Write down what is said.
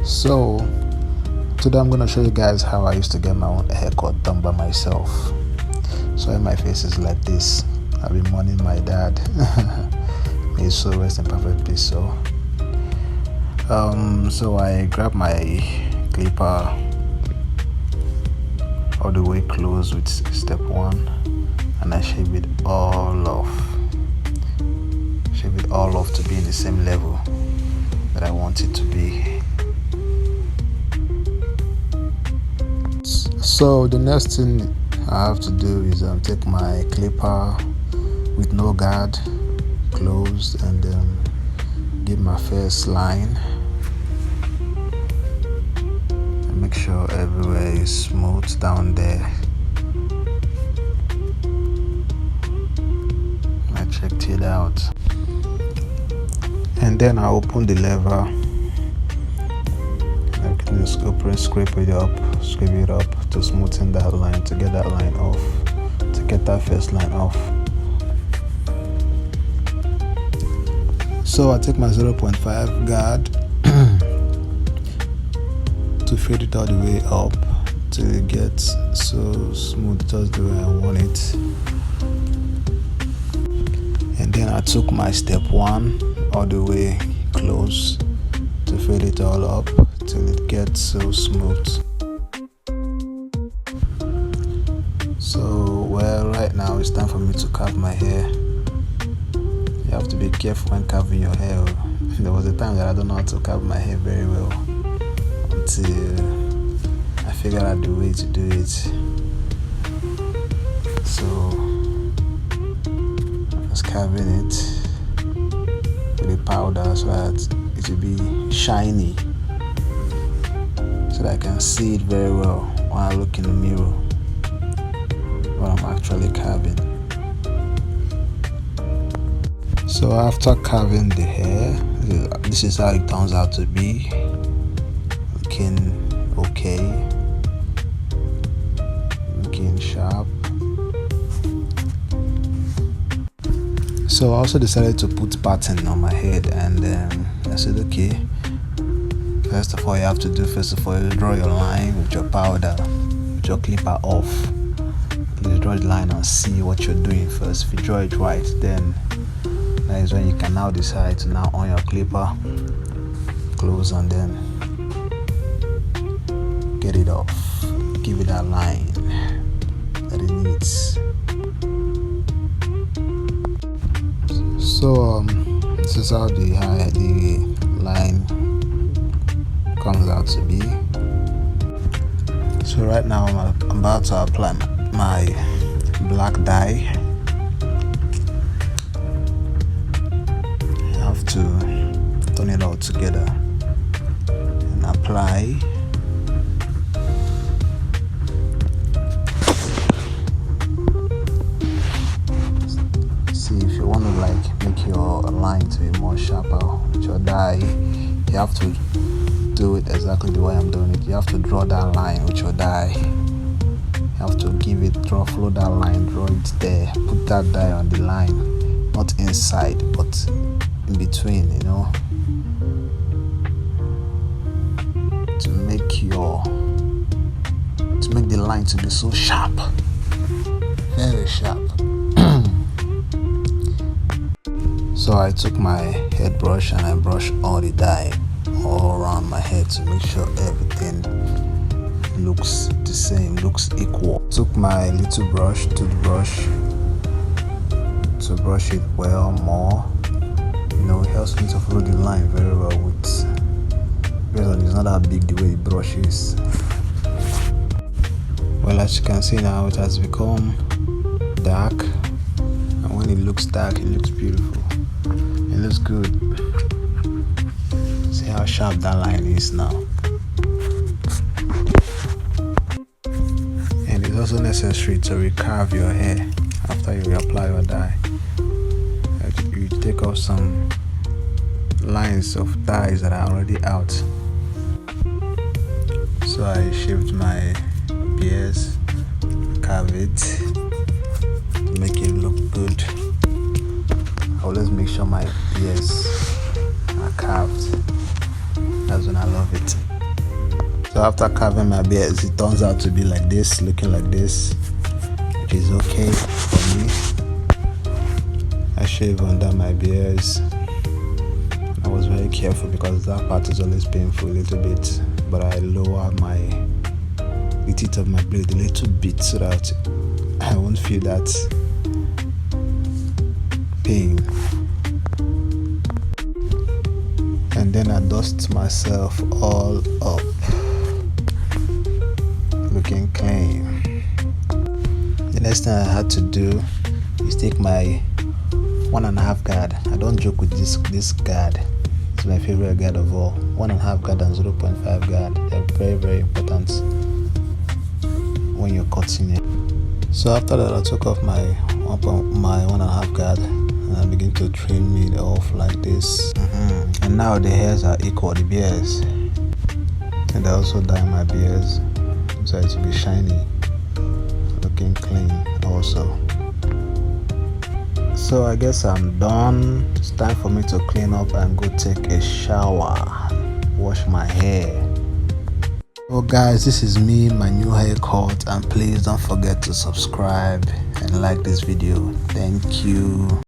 So today I'm gonna show you guys how I used to get my own haircut done by myself. So my face is like this. I've been mourning my dad. May his soul rest in perfect peace. So I grabbed my clipper all the way close with step 1 and I shave it all off. Shave it all off to be in the same level that I want it to be. So the next thing I have to do is take my clipper with no guard closed and give my first line and make sure everywhere is smooth down there. I checked it out and then I open the lever. I can scrape it up to smoothen that line, to get that line off, to get that first line off. So I take my 0.5 guard to fade it all the way up till it gets so smooth, just the way I want it. And then I took my step 1 all the way close to fade it all up till it gets so smooth. So right now it's time for me to carve my hair. You have to be careful when carving your hair. There was a time that I don't know how to carve my hair very well until I figured out the way to do it. So I was carving it with a powder so that it will be shiny, so that I can see it very well when I look in the mirror what I'm actually carving. So after carving the hair, this is how it turns out to be, looking okay, looking sharp. So I also decided to put pattern on my head, and I said, okay, first of all you draw your line with your powder, with your clipper off. You draw the line and see what you're doing first. If you draw it right, then that is when you can now decide to now on your clipper, close, and then get it off. Give it that line that it needs. So this is how the line comes out to be. So right now I'm about to apply my black dye. I have to turn it all together and apply. See, if you want to make your line to be more sharper with your dye, you have to do it exactly the way I'm doing it. You have to draw that line with your dye. You have to follow that line, draw it there, put that dye on the line, not inside but in between, to make the line to be so sharp, very sharp. So I took my head brush and I brushed all the dye all around my head to make sure everything looks the same, looks equal. Took my little toothbrush to brush it well more. It helps me to follow the line very well because it's not that big the way the brush is. Well, as you can see now, it has become dark, and when it looks dark, it looks beautiful. It looks good. See how sharp that line is now. And it's also necessary to recarve your hair after you reapply your dye. You take off some lines of dyes that are already out. So I shaved my beards, carve it to make it look good. I always make sure my beards are carved. That's when I love it. So after carving my beard, it turns out to be like this, looking like this, which is okay for me. I shave under my beards. I was very careful because that part is always painful a little bit, but I lower the teeth of my blade a little bit so that I won't feel that pain. And then I dust myself all up, looking clean. The next thing I had to do is take my 1.5 guard. I don't joke with this guard. It's my favorite guard of all. 1.5 guard and 0.5 guard. They're very, very important when you're cutting it. So after that, I took off my 1.5 guard and I begin to trim it off like this. And now the hairs are equal, the beards. And I also dye my beards so it will be shiny, looking clean also. So I guess I'm done. It's time for me to clean up and go take a shower, wash my hair. So guys, this is me, my new haircut, and please don't forget to subscribe and like this video. Thank you.